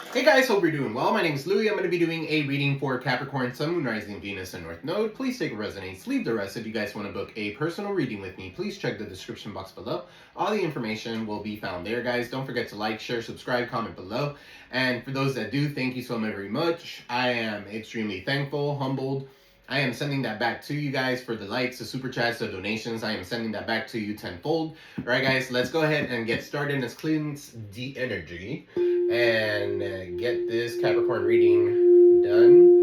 Hey guys, hope you're doing well. My name is Louie. I'm going to be doing a reading for Capricorn, Sun, Moon, Rising, Venus, and North Node. Please take what resonates, leave the rest. If you guys want to book a personal reading with me, please check the description box below. All the information will be found there, guys. Don't forget to like, share, subscribe, comment below. And for those that do, thank you so very much. I am extremely thankful, humbled. I am sending that back to you guys for the likes, the super chats, the donations. I am sending that back to you tenfold. All right, guys, let's go ahead and get started. Let's cleanse the energy and get this Capricorn reading done.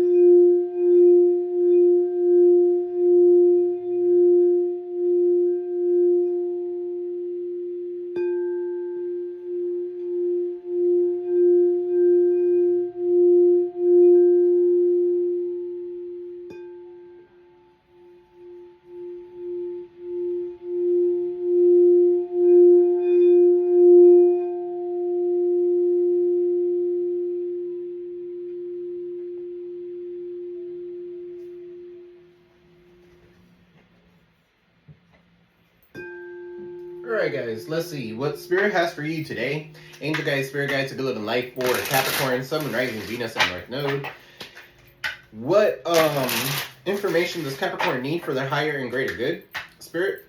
Alright guys, let's see what Spirit has for you today. Angel guides, Spirit guides, a good living life for Capricorn, Sun, Moon, Rising, Venus, and North Node. What information does Capricorn need for their higher and greater good? Spirit?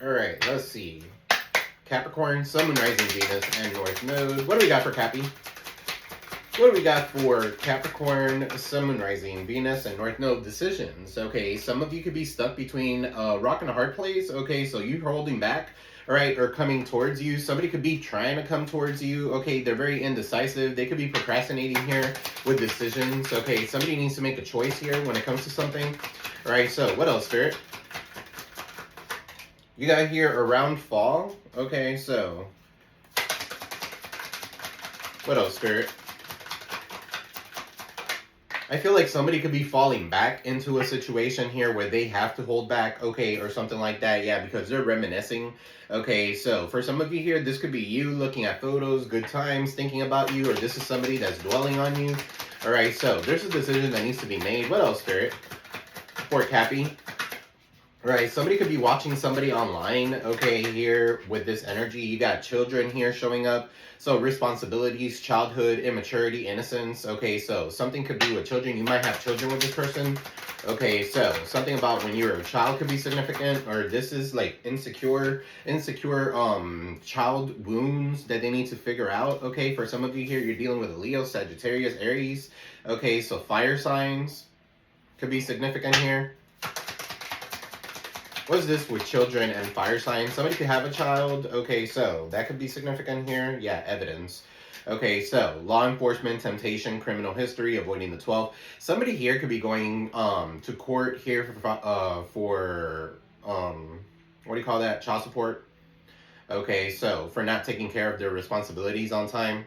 Alright, let's see. Capricorn, Sun, Moon, Rising, Venus, and North Node. What do we got for Cappy? What do we got for Capricorn, Sun, Moon, Rising, Venus, and North Node decisions? Okay, some of you could be stuck between a rock and a hard place. Okay, so you're holding back, all right, or coming towards you. Somebody could be trying to come towards you. Okay, they're very indecisive. They could be procrastinating here with decisions. Okay, somebody needs to make a choice here when it comes to something. All right, so what else, Spirit? You got here around fall. Okay, so what else, Spirit? I feel like somebody could be falling back into a situation here where they have to hold back, okay, or something like that, yeah, because they're reminiscing. Okay, so for some of you here, this could be you looking at photos, good times, thinking about you, or this is somebody that's dwelling on you. All right, so there's a decision that needs to be made. What else, Spirit? For Cappy. All right, somebody could be watching somebody online, okay, here with this energy. You got children here showing up. So responsibilities, childhood, immaturity, innocence. Okay, so something could be with children. You might have children with this person. Okay, so something about when you're a child could be significant, or this is like insecure child wounds that they need to figure out. Okay, for some of you here, you're dealing with a Leo, Sagittarius, Aries. Okay, so fire signs could be significant here. What is this with children and fire signs? Somebody could have a child. Okay, so that could be significant here. Yeah, evidence. Okay, so law enforcement, temptation, criminal history, avoiding the 12th. Somebody here could be going to court here for what do you call that? Child support. Okay, so for not taking care of their responsibilities on time,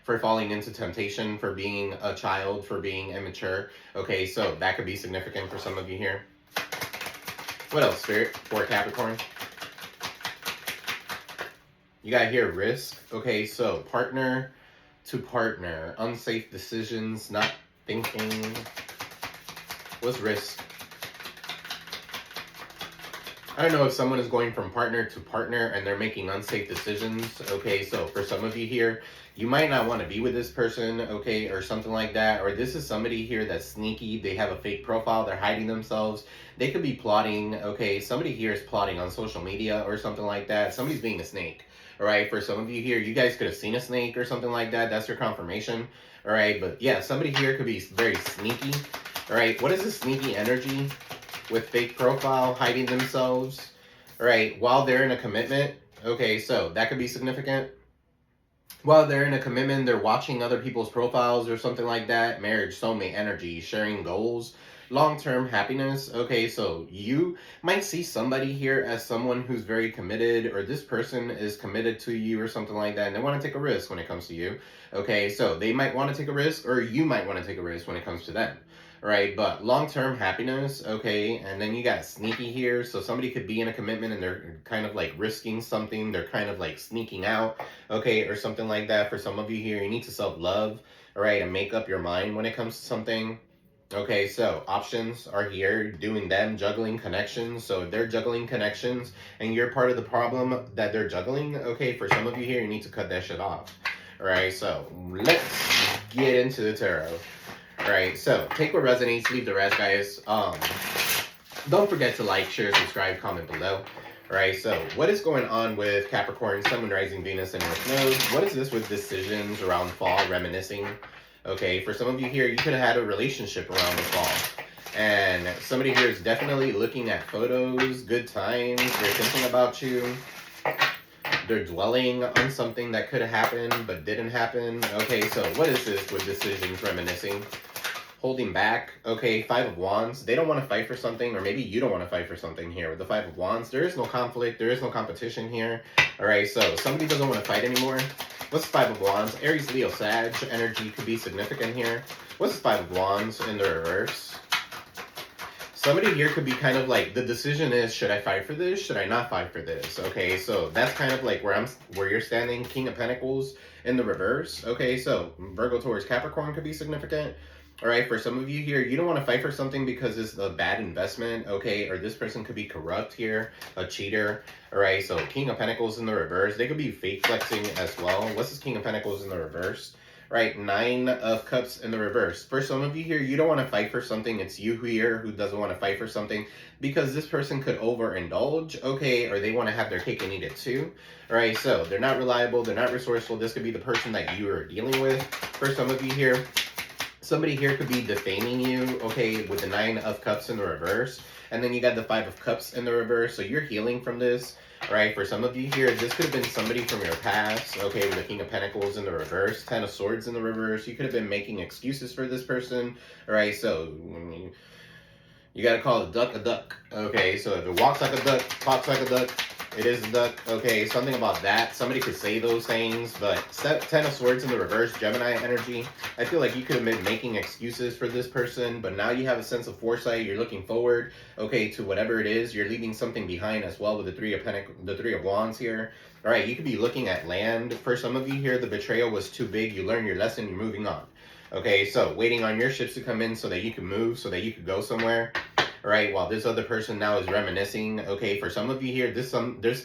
for falling into temptation, for being a child, for being immature. Okay, so that could be significant for some of you here. What else, Spirit, for Capricorn? You got here risk. Okay, so partner to partner, unsafe decisions, not thinking. What's risk? I don't know if someone is going from partner to partner and they're making unsafe decisions. Okay, so for some of you here, you might not want to be with this person, okay, or something like that. Or this is somebody here that's sneaky. They have a fake profile. They're hiding themselves. They could be plotting, okay. Somebody here is plotting on social media or something like that. Somebody's being a snake, all right. For some of you here, you guys could have seen a snake or something like that. That's your confirmation, all right. But yeah, somebody here could be very sneaky, all right. What is this sneaky energy? With fake profile, hiding themselves, right, while they're in a commitment. Okay, so that could be significant. While they're in a commitment, they're watching other people's profiles or something like that. Marriage, soulmate energy, sharing goals, long-term happiness. Okay, so you might see somebody here as someone who's very committed, or this person is committed to you or something like that, and they want to take a risk when it comes to you. Okay, so they might want to take a risk, or you might want to take a risk when it comes to them. Right, but long-term happiness, okay, and then you got sneaky here, so somebody could be in a commitment and they're kind of like risking something, they're kind of like sneaking out, okay, or something like that. For some of you here, you need to self-love, all right, and make up your mind when it comes to something. Okay, so options are here, doing them, juggling connections. So if they're juggling connections and you're part of the problem that they're juggling, okay, for some of you here, you need to cut that shit off. All right, so let's get into the tarot. All right, so take what resonates, leave the rest, guys. Don't forget to like, share, subscribe, comment below. All right, so what is going on with Capricorn, Sun, Moon, Rising, Venus, and North Node? What is this with decisions around fall, reminiscing? Okay, for some of you here, you could have had a relationship around the fall. And somebody here is definitely looking at photos, good times, they're thinking about you. They're dwelling on something that could have happened but didn't happen. Okay, so what is this with decisions, reminiscing? Holding back. Okay, Five of Wands. They don't want to fight for something, or maybe you don't want to fight for something here. With the Five of Wands, there is no conflict, there is no competition here. All right, so somebody doesn't want to fight anymore. What's the Five of Wands? Aries, Leo, Sag energy could be significant here. What's the Five of Wands in the reverse? Somebody here could be kind of like, the decision is, should I fight for this? Should I not fight for this? Okay, so that's kind of like where you're standing. King of Pentacles in the reverse. Okay, so Virgo, Taurus, Capricorn could be significant. All right, for some of you here, you don't want to fight for something because it's a bad investment, okay? Or this person could be corrupt here, a cheater. All right, so King of Pentacles in the reverse. They could be fake flexing as well. What's this King of Pentacles in the reverse? Right, Nine of Cups in the reverse. For some of you here, you don't want to fight for something. It's you here who doesn't want to fight for something because this person could overindulge, okay? Or they want to have their cake and eat it too. All right, so they're not reliable. They're not resourceful. This could be the person that you are dealing with. For some of you here, somebody here could be defaming you, okay, with the Nine of Cups in the reverse. And then you got the Five of Cups in the reverse. So you're healing from this. All right, for some of you here, this could have been somebody from your past, okay, with the King of Pentacles in the reverse, Ten of Swords in the reverse. You could have been making excuses for this person. All right, so you got to call a duck, okay? So if it walks like a duck, talks like a duck, it is a duck, okay? Something about that. Somebody could say those things, but Ten of Swords in the reverse, Gemini energy. I feel like you could have been making excuses for this person, but now you have a sense of foresight. You're looking forward, okay, to whatever it is. You're leaving something behind as well with the Three of Wands here. All right, you could be looking at land. For some of you here, the betrayal was too big. You learned your lesson. You're moving on. Okay, so waiting on your ships to come in so that you can move, so that you could go somewhere. All right, while this other person now is reminiscing. Okay, for some of you here, this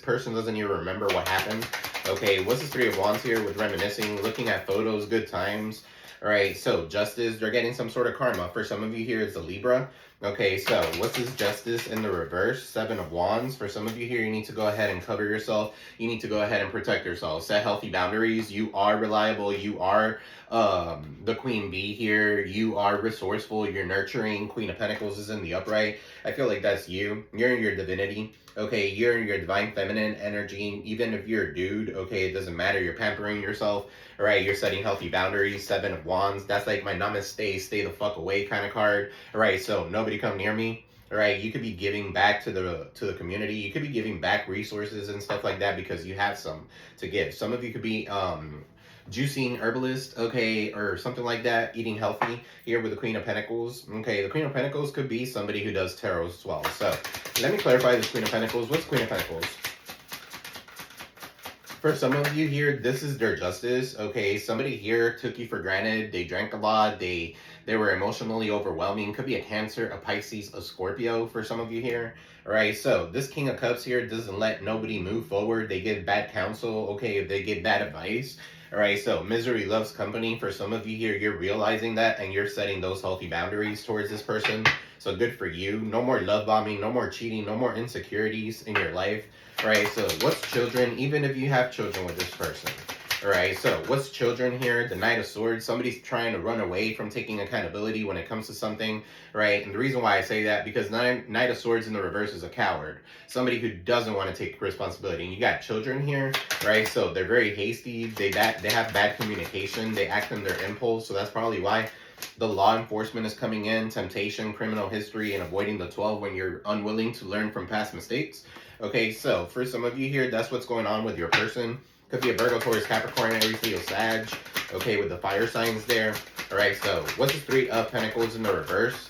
person doesn't even remember what happened. Okay, what's the Three of Wands here with reminiscing, looking at photos, good times. All right, so justice, they're getting some sort of karma. For some of you here, it's a Libra. Okay, so what's this justice in the reverse? Seven of Wands. For some of you here, you need to go ahead and cover yourself. You need to go ahead and protect yourself. Set healthy boundaries. You are reliable. You are the Queen Bee here. You are resourceful. You're nurturing. Queen of Pentacles is in the upright. I feel like that's you. You're in your divinity. Okay, you're in your divine feminine energy. Even if you're a dude, okay, it doesn't matter. You're pampering yourself. All right, you're setting healthy boundaries. Seven of Wands. That's like my namaste, stay the fuck away kind of card. All right, so nobody come near me. All right, you could be giving back to the community. You could be giving back resources and stuff like that because you have some to give. Some of you could be juicing herbalist, okay, or something like that, eating healthy here with the Queen of Pentacles. Okay, the Queen of Pentacles could be somebody who does tarot as well. So let me clarify this Queen of Pentacles. What's Queen of Pentacles? For some of you here, this is their justice, okay? Somebody here took you for granted. They drank a lot. They were emotionally overwhelming. Could be a Cancer, a Pisces, a Scorpio for some of you here. All right, so this King of Cups here doesn't let nobody move forward. They give bad counsel, okay? They give bad advice. All right, so misery loves company. For some of you here, you're realizing that and you're setting those healthy boundaries towards this person. So good for you. No more love bombing, no more cheating, no more insecurities in your life. All right, so what's children, even if you have children with this person? All right, so what's children here? The Knight of Swords. Somebody's trying to run away from taking accountability when it comes to something, right? And the reason why I say that, because Knight of Swords in the reverse is a coward. Somebody who doesn't want to take responsibility. And you got children here, right? So they're very hasty. They have bad communication. They act on their impulse. So that's probably why the law enforcement is coming in. Temptation, criminal history, and avoiding the 12 when you're unwilling to learn from past mistakes. Okay, so for some of you here, that's what's going on with your person. Could be a Virgo, Taurus, Capricorn, Aries, Leo, Sag. Okay, with the fire signs there. All right, so what's the Three of Pentacles in the reverse?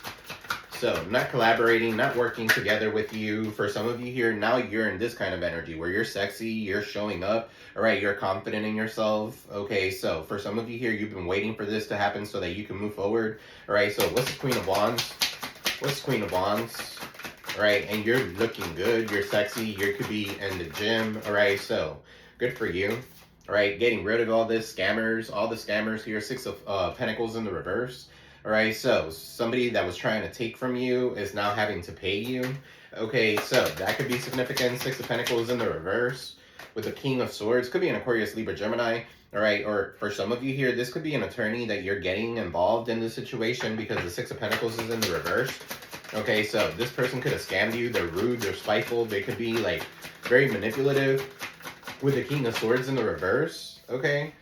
so not collaborating, not working together with you. For some of you here, now you're in this kind of energy where you're sexy, you're showing up, all right, you're confident in yourself. Okay, so for some of you here, you've been waiting for this to happen so that you can move forward. All right, so what's the Queen of Wands? What's the Queen of Wands? All right, and you're looking good, you're sexy, you could be in the gym. All right, so good for you. All right, getting rid of all this scammers, all the scammers here. Six of Pentacles in the reverse. All right, so somebody that was trying to take from you is now having to pay you. Okay, so that could be significant. Six of Pentacles in the reverse with the King of Swords. Could be an Aquarius, Libra, Gemini. All right, or for some of you here, this could be an attorney that you're getting involved in the situation because the Six of Pentacles is in the reverse. Okay, so this person could have scammed you. They're rude, they're spiteful. They could be like very manipulative with the King of Swords in the reverse. Okay.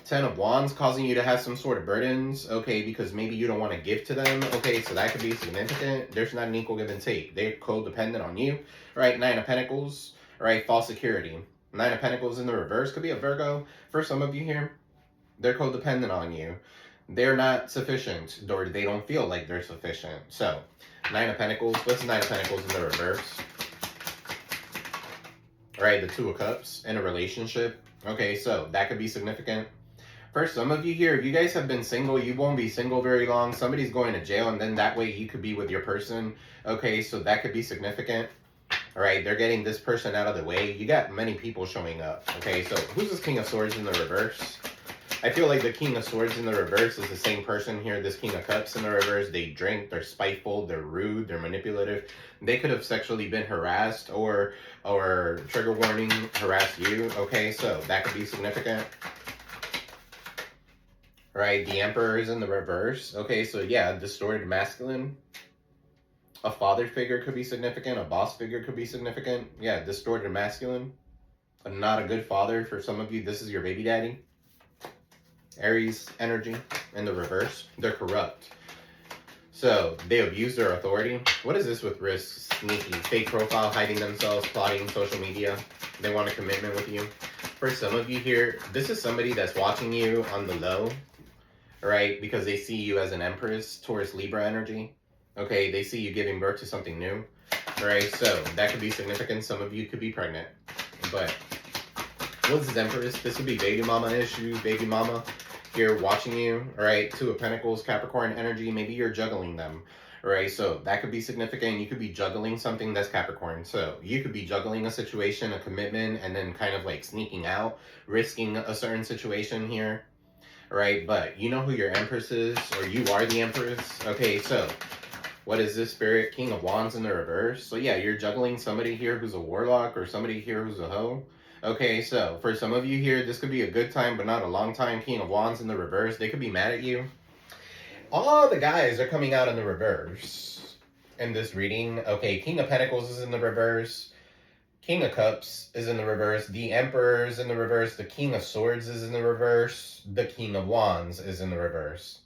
Ten of Wands causing you to have some sort of burdens, okay, because maybe you don't want to give to them, okay, so that could be significant. There's not an equal give and take. They're codependent on you, right? Nine of Pentacles, right? False security. Nine of Pentacles in the reverse could be a Virgo. For some of you here, they're codependent on you. They're not sufficient, or they don't feel like they're sufficient. So, Nine of Pentacles. What's Nine of Pentacles in the reverse? All right, the Two of Cups in a relationship. Okay, so that could be significant. For some of you here, if you guys have been single, you won't be single very long. Somebody's going to jail, and then that way you could be with your person. Okay, so that could be significant. All right, they're getting this person out of the way. You got many people showing up. Okay, so who's this King of Swords in the reverse? I feel like the King of Swords in the reverse is the same person here. This King of Cups in the reverse, they drink, they're spiteful, they're rude, they're manipulative. They could have sexually been harassed or trigger warning, harassed you. Okay, so that could be significant. Right, the Emperor is in the reverse. Okay, so yeah, distorted masculine. A father figure could be significant. A boss figure could be significant. Yeah, distorted masculine. Not a good father for some of you. This is your baby daddy. Aries energy in the reverse. They're corrupt. So they abuse their authority. What is this with risks? Sneaky, fake profile, hiding themselves, plotting, social media. They want a commitment with you. For some of you here, this is somebody that's watching you on the low. Right, because they see you as an Empress, Taurus, Libra energy. Okay, they see you giving birth to something new. Right, so that could be significant. Some of you could be pregnant. But what's this Empress? This would be baby mama issues, baby mama here watching you. Right, Two of Pentacles, Capricorn energy. Maybe you're juggling them. Right, so that could be significant. You could be juggling something that's Capricorn. So you could be juggling a situation, a commitment, and then kind of like sneaking out, risking a certain situation here. Right, but you know who your Empress is, or you are the Empress. Okay, so what is this Spirit? King of Wands in the reverse. So yeah, you're juggling somebody here who's a warlock or somebody here who's a hoe. Okay, so for some of you here, this could be a good time, but not a long time. King of Wands in the reverse. They could be mad at you. All the guys are coming out in the reverse in this reading. Okay, King of Pentacles is in the reverse. King of Cups is in the reverse. The Emperor is in the reverse. The King of Swords is in the reverse. The King of Wands is in the reverse.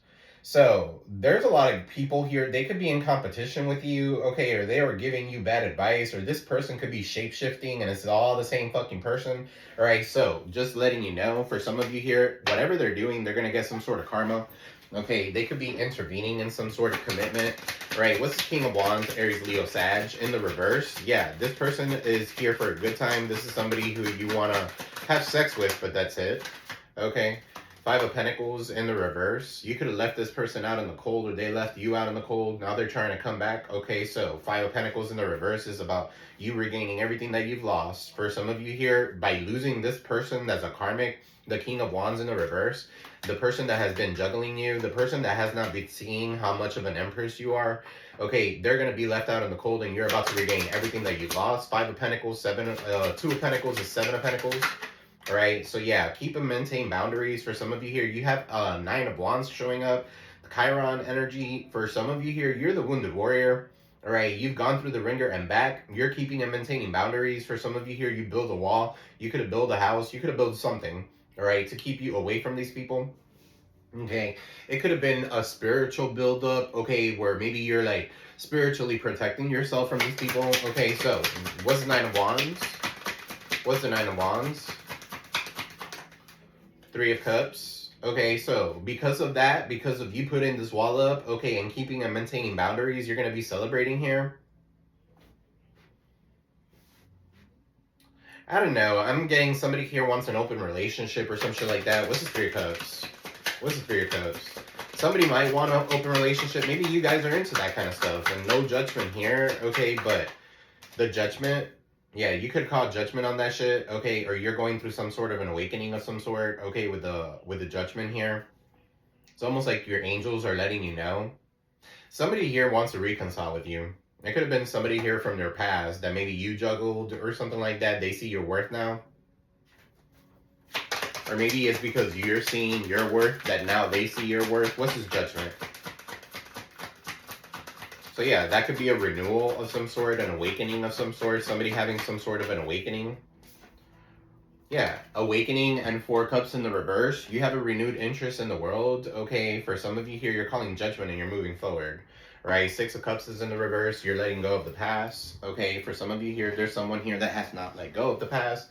So there's a lot of people here. They could be in competition with you, okay, or they are giving you bad advice, or this person could be shape-shifting and it's all the same fucking person. All right, so just letting you know, for some of you here, whatever they're doing, they're going to get some sort of karma. Okay, they could be intervening in some sort of commitment. Right, what's the King of Wands, Aries, Leo, Sag in the reverse? Yeah, this person is here for a good time. This is somebody who you want to have sex with, but that's it. Okay, Five of Pentacles in the reverse. You could have left this person out in the cold, or they left you out in the cold. Now they're trying to come back. Okay, so Five of Pentacles in the reverse is about you regaining everything that you've lost. For some of you here, by losing this person that's a karmic, the King of Wands in the reverse, the person that has been juggling you, the person that has not been seeing how much of an Empress you are, okay, they're going to be left out in the cold, and you're about to regain everything that you've lost. Five of Pentacles, Two of Pentacles is Seven of Pentacles. All right, so yeah, keep and maintain boundaries. For some of you here, you have Nine of Wands showing up. Chiron energy. For some of you here, you're the wounded warrior. All right, you've gone through the ringer and back. You're keeping and maintaining boundaries. For some of you here, you build a wall. You could have built a house. You could have built something, all right, to keep you away from these people. Okay, it could have been a spiritual buildup, okay, where maybe you're like spiritually protecting yourself from these people. Okay, so what's the Nine of Wands? What's the Nine of Wands? Three of Cups. Okay, so because of that, because of you putting this wall up, okay, and keeping and maintaining boundaries, you're going to be celebrating here. I don't know. I'm getting somebody here wants an open relationship or some shit like that. What's the Three of Cups? What's the Three of Cups? Somebody might want an open relationship. Maybe you guys are into that kind of stuff. And no judgment here, okay? But the judgment, yeah, you could call judgment on that shit, okay? Or you're going through some sort of an awakening of some sort, okay? With the judgment here, it's almost like your angels are letting you know. Somebody here wants to reconcile with you. It could have been somebody here from their past that maybe you juggled or something like that. They see your worth now. Or maybe it's because you're seeing your worth that now they see your worth. What's his judgment? So yeah, that could be a renewal of some sort, an awakening of some sort. Somebody having some sort of an awakening. Yeah, awakening and Four Cups in the reverse. You have a renewed interest in the world. Okay, for some of you here, you're calling judgment and you're moving forward. Right, Six of Cups is in the reverse. You're letting go of the past. Okay, for some of you here, there's someone here that has not let go of the past.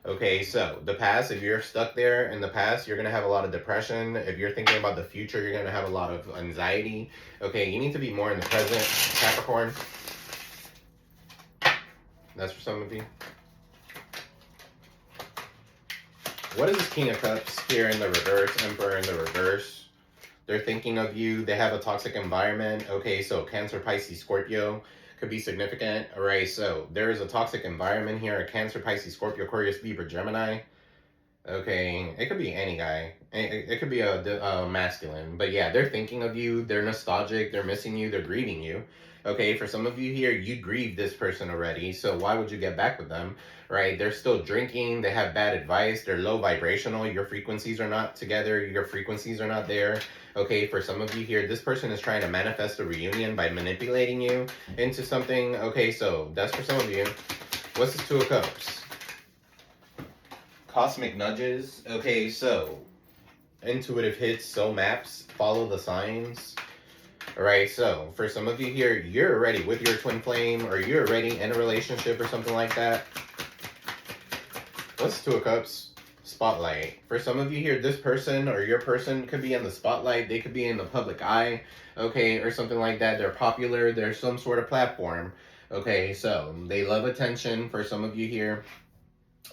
Okay, so the past, if you're stuck there in the past, you're going to have a lot of depression. If you're thinking about the future, you're going to have a lot of anxiety. Okay, you need to be more in the present, Capricorn. That's for some of you. What is this King of Cups here in the reverse, Emperor in the reverse? They're thinking of you. They have a toxic environment. Okay, so Cancer, Pisces, Scorpio could be significant. All right, so there is a toxic environment here. A Cancer, Pisces, Scorpio, Aquarius, Libra, Gemini. Okay, it could be any guy. It could be a masculine. But yeah, they're thinking of you. They're nostalgic. They're missing you. They're grieving you. Okay, for some of you here, you grieved this person already. So why would you get back with them? Right? They're still drinking. They have bad advice. They're low vibrational. Your frequencies are not together. Your frequencies are not there. Okay, for some of you here, this person is trying to manifest a reunion by manipulating you into something. Okay, so that's for some of you. What's this Two of Cups? Cosmic nudges. Okay, so intuitive hits, soul maps, follow the signs. Alright, so for some of you here, you're already with your twin flame, or you're already in a relationship or something like that. What's Two of Cups? Spotlight. For some of you here, this person or your person could be in the spotlight. They could be in the public eye, okay, or something like that. They're popular. There's some sort of platform. Okay, so they love attention. For some of you here,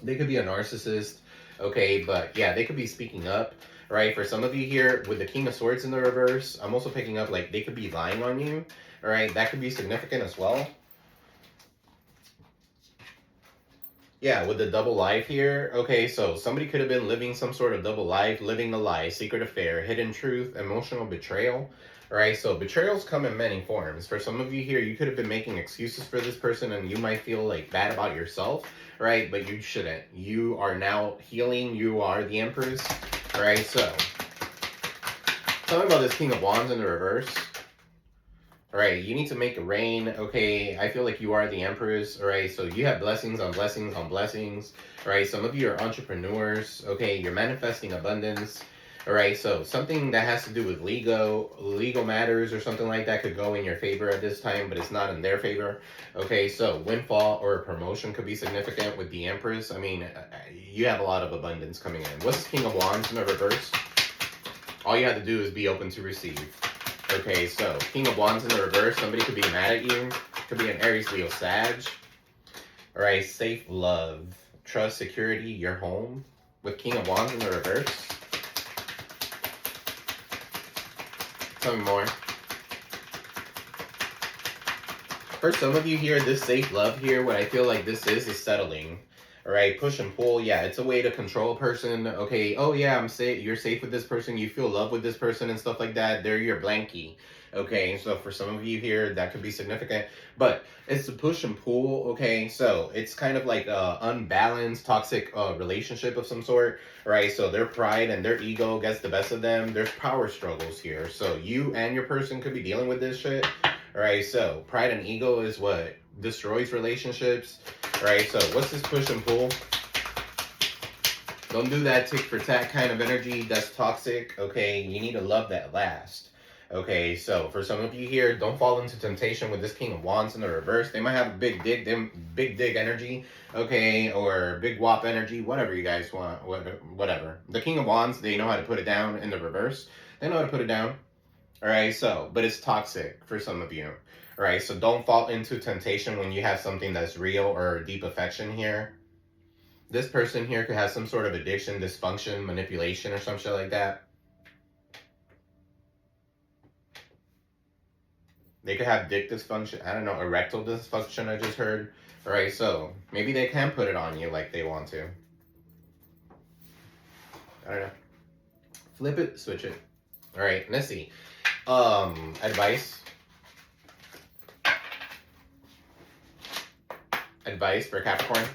they could be a narcissist, okay, but yeah, they could be speaking up, right? For some of you here, with the King of Swords in the reverse, I'm also picking up like they could be lying on you, all right? That could be significant as well. Yeah, with the double life here, okay, so somebody could have been living some sort of double life, living the lie, secret affair, hidden truth, emotional betrayal, right? So betrayals come in many forms. For some of you here, you could have been making excuses for this person and you might feel like bad about yourself, right? But you shouldn't. You are now healing. You are the Empress, right? So tell me about this King of Wands in the reverse. All right, you need to make it rain. Okay, I feel like you are the Empress. All right, so you have blessings on blessings on blessings. All right, some of you are entrepreneurs. Okay, you're manifesting abundance. All right, so something that has to do with legal matters or something like that could go in your favor at this time, but it's not in their favor. Okay, so windfall or a promotion could be significant with the Empress. I mean, you have a lot of abundance coming in. What's this King of Wands in the reverse? All you have to do is be open to receive. Okay, so King of Wands in the reverse, somebody could be mad at you. Could be an Aries, Leo, Sag. All right, safe love, trust, security, your home. With King of Wands in the reverse. Tell me more. For some of you here, this safe love here, what I feel like this is settling. All right, push and pull. Yeah, it's a way to control a person. Okay, oh yeah, I'm safe. You're safe with this person. You feel love with this person and stuff like that. They're your blankie. Okay, so for some of you here, that could be significant. But it's a push and pull. Okay, so it's kind of like a unbalanced, toxic relationship of some sort. Right, so their pride and their ego gets the best of them. There's power struggles here. So you and your person could be dealing with this shit. All right, so pride and ego is what destroys relationships. All right, so what's this push and pull? Don't do that tick for tat kind of energy. That's toxic. Okay, you need a love that lasts. Okay, so for some of you here, don't fall into temptation with this King of Wands in the reverse. They might have a big dick, big dick energy, okay, or big wop energy, whatever you guys want, whatever. The King of Wands, they know how to put it down in the reverse. They know how to put it down. All right, so, but it's toxic for some of you. All right, so don't fall into temptation when you have something that's real or deep affection here. This person here could have some sort of addiction, dysfunction, manipulation, or some shit like that. They could have dick dysfunction. I don't know, erectile dysfunction, I just heard. All right, so maybe they can put it on you like they want to. I don't know. Flip it, switch it. All right, let's see. Advice. Advice for Capricorn.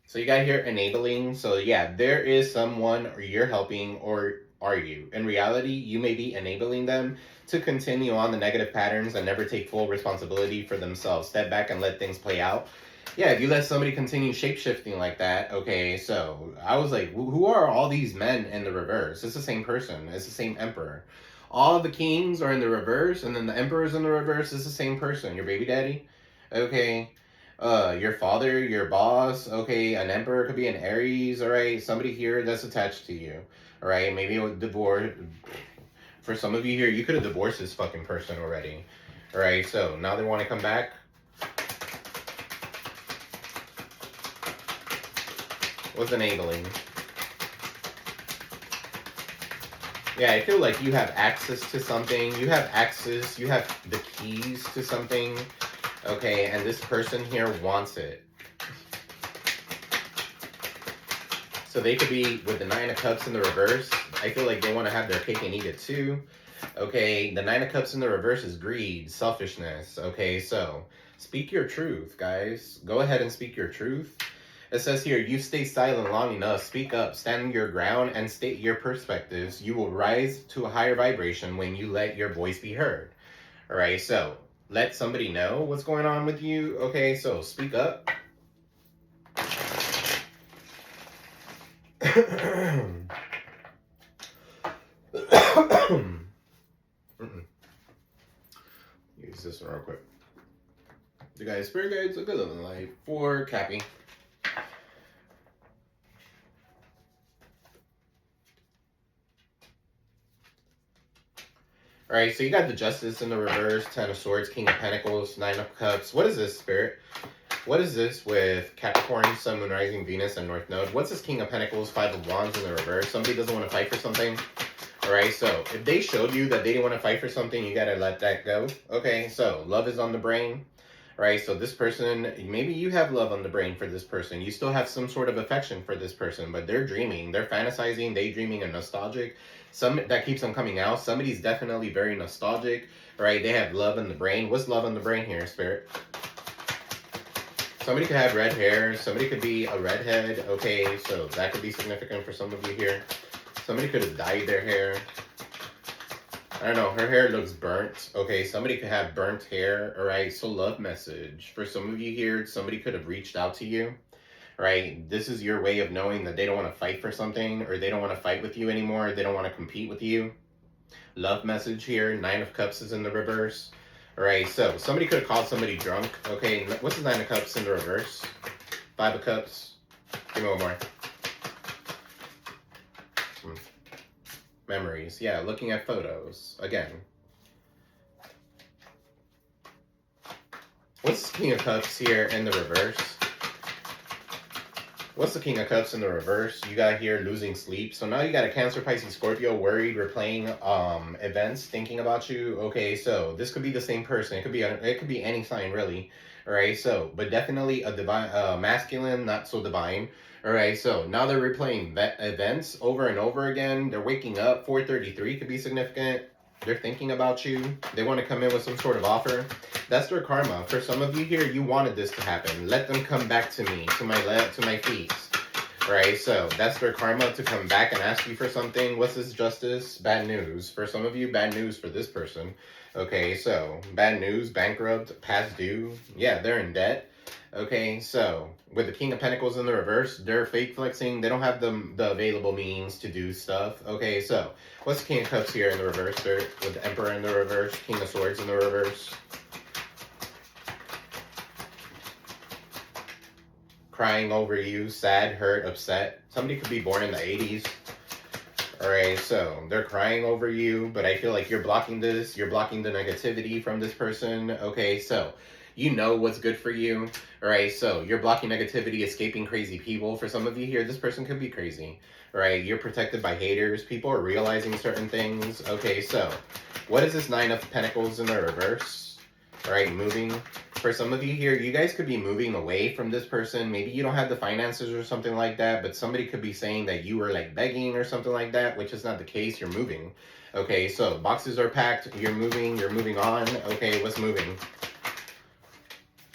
So you got here enabling. So yeah, there is someone or you're helping, or are you? In reality, you may be enabling them to continue on the negative patterns and never take full responsibility for themselves. Step back and let things play out. Yeah, if you let somebody continue shape-shifting like that, okay, so I was like, who are all these men in the reverse? It's the same person. It's the same emperor. All of the kings are in the reverse, and then the emperor's in the reverse. It's the same person. Your baby daddy, okay? Your father, your boss, okay, an emperor could be an Aries, all right, somebody here that's attached to you, all right, maybe a divorce. For some of you here, you could have divorced this fucking person already, all right, so now they want to come back. What's enabling? Yeah, I feel like you have access to something, you have access, you have the keys to something. Okay, and this person here wants it. So they could be with the Nine of Cups in the reverse. I feel like they want to have their cake and eat it too. Okay, the Nine of Cups in the reverse is greed, selfishness. Okay, so speak your truth, guys. Go ahead and speak your truth. It says here, you stay silent long enough, speak up, stand your ground, and state your perspectives. You will rise to a higher vibration when you let your voice be heard. All right, so let somebody know what's going on with you. Okay, so speak up. Use this one real quick. The guys, spirit guides, a good living life for Cappy. All right, so you got the Justice in the reverse, Ten of Swords, King of Pentacles, Nine of Cups. What is this, Spirit? What is this with Capricorn, Sun, Moon, Rising, Venus, and North Node? What's this King of Pentacles, Five of Wands in the reverse? Somebody doesn't want to fight for something. All right, so if they showed you that they didn't want to fight for something, you got to let that go. Okay, so love is on the brain. All right, so this person, maybe you have love on the brain for this person. You still have some sort of affection for this person, but they're dreaming, they're fantasizing, daydreaming, and nostalgic. Some that keeps them coming out. Somebody's definitely very nostalgic. All right, they have love in the brain. What's love on the brain here, Spirit? Somebody could have red hair. Somebody could be a redhead. Okay, so that could be significant for some of you here. Somebody could have dyed their hair. I don't know, her hair looks burnt. Okay, somebody could have burnt hair. All right, so love message. For some of you here, somebody could have reached out to you. Right? This is your way of knowing that they don't want to fight for something, or they don't want to fight with you anymore, or they don't want to compete with you. Love message here. Nine of Cups is in the reverse. All right, so somebody could have called somebody drunk. Okay, what's the Nine of Cups in the reverse? Five of Cups. Give me one more. Memories. Yeah, looking at photos. Again. What's King of Cups here in the reverse? What's the King of Cups in the reverse? You got here losing sleep. So now you got a Cancer, Pisces, Scorpio, worried, replaying events, thinking about you. Okay, so this could be the same person. It could be any sign really. All right, so but definitely a divine, masculine, not so divine. All right, so now they're replaying events over and over again. They're waking up. 4:33 could be significant. They're thinking about you. They want to come in with some sort of offer. That's their karma. For some of you here, you wanted this to happen. Let them come back to me, to my feet. Right, so that's their karma to come back and ask you for something. What's this Justice? Bad news. For some of you, bad news for this person. Okay, so bad news, bankrupt, past due. Yeah, they're in debt. Okay, so with the King of Pentacles in the reverse, they're fake flexing. They don't have the available means to do stuff. Okay, so what's the King of Cups here in the reverse? They're with the Emperor in the reverse, King of Swords in the reverse. Crying over you, sad, hurt, upset. Somebody could be born in the 80s. Alright, so they're crying over you, but I feel like you're blocking this. You're blocking the negativity from this person. Okay, so you know what's good for you. Alright, so you're blocking negativity, escaping crazy people. For some of you here, this person could be crazy. Alright, you're protected by haters. People are realizing certain things. Okay, so what is this Nine of Pentacles in the reverse? Alright, moving. For some of you here, you guys could be moving away from this person. Maybe you don't have the finances or something like that, but somebody could be saying that you were like begging or something like that, which is not the case. You're moving. Okay, so boxes are packed. You're moving on. Okay, what's moving?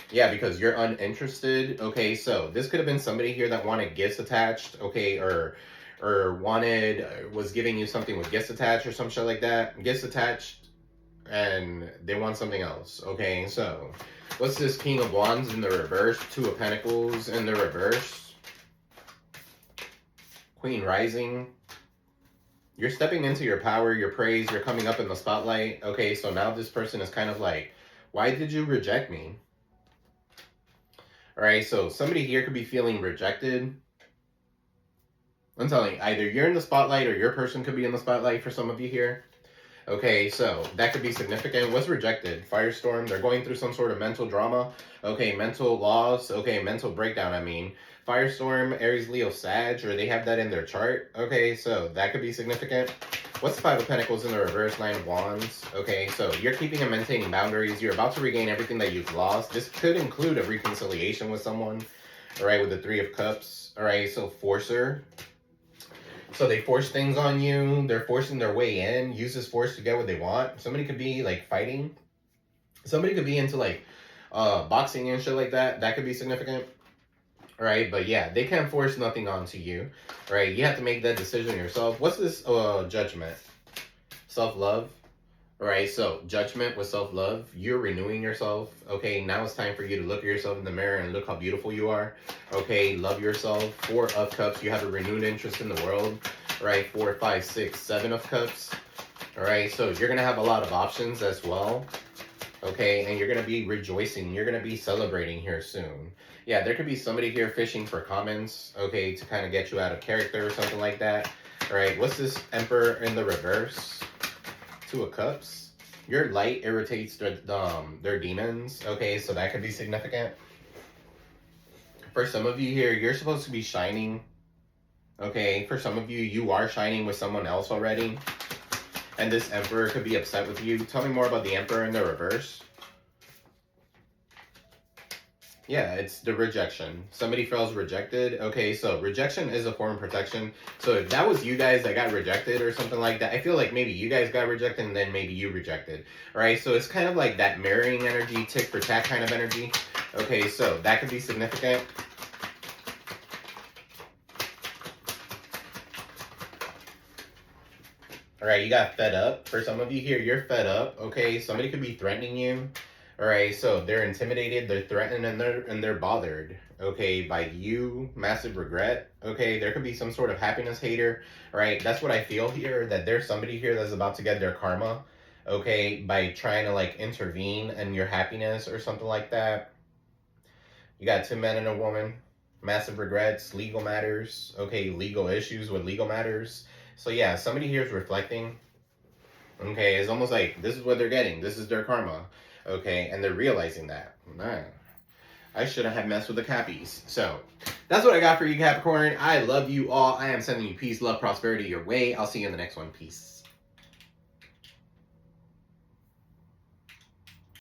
Yeah, because you're uninterested. Okay, so this could have been somebody here that wanted gifts attached. Okay, or was giving you something with gifts attached or some shit like that. Gifts attached, and they want something else. Okay, so what's this King of Wands in the reverse? Two of Pentacles in the reverse. Queen rising. You're stepping into your power, your praise. You're coming up in the spotlight. Okay, so now this person is kind of like, why did you reject me? All right, so somebody here could be feeling rejected. I'm telling you, either you're in the spotlight or your person could be in the spotlight for some of you here. Okay, so that could be significant. What's rejected? Firestorm. They're going through some sort of mental drama. Okay, mental loss. Okay, mental breakdown, I mean. Firestorm, Aries, Leo, Sag, or they have that in their chart. Okay, so that could be significant. What's the Five of Pentacles in the reverse? Nine of Wands. Okay, so you're keeping and maintaining boundaries. You're about to regain everything that you've lost. This could include a reconciliation with someone. All right, with the Three of Cups. All right, so Forcer. So they force things on you. They're forcing their way in. Use this force to get what they want. Somebody could be like fighting. Somebody could be into like boxing and shit like that. That could be significant. All right, but yeah, they can't force nothing onto you. All right, you have to make that decision yourself. What's this judgment? Self-love. All right, so judgment with self-love. You're renewing yourself. Okay, now it's time for you to look at yourself in the mirror and look how beautiful you are. Okay, love yourself. Four of Cups. You have a renewed interest in the world. All right, 4, 5, 6, 7 of Cups. All right, so you're going to have a lot of options as well. Okay, and you're going to be rejoicing. You're going to be celebrating here soon. Yeah, there could be somebody here fishing for comments, okay, to kind of get you out of character or something like that. All right, what's this Emperor in the reverse? Two of Cups. Your light irritates their demons. Okay, so that could be significant. For some of you here, you're supposed to be shining. Okay, for some of you, you are shining with someone else already. And this Emperor could be upset with you. Tell me more about the Emperor in the reverse. Yeah, it's the rejection. Somebody feels rejected. Okay, so rejection is a form of protection. So if that was you guys that got rejected or something like that, I feel like maybe you guys got rejected and then maybe you rejected. All right, so it's kind of like that mirroring energy, tick for tack kind of energy. Okay, so that could be significant. All right, you got fed up. For some of you here, you're fed up. Okay, somebody could be threatening you. All right, so they're intimidated, they're threatened, and they're bothered. Okay, by you, massive regret. Okay, there could be some sort of happiness hater. All right, that's what I feel here. That there's somebody here that's about to get their karma. Okay, by trying to like intervene in your happiness or something like that. You got 2 men and a woman. Massive regrets, legal matters. Okay, legal issues with legal matters. So yeah, somebody here is reflecting. Okay, it's almost like this is what they're getting. This is their karma. Okay, and they're realizing that. Man, I shouldn't have messed with the Cappies. So, that's what I got for you, Capricorn. I love you all. I am sending you peace, love, prosperity your way. I'll see you in the next one. Peace.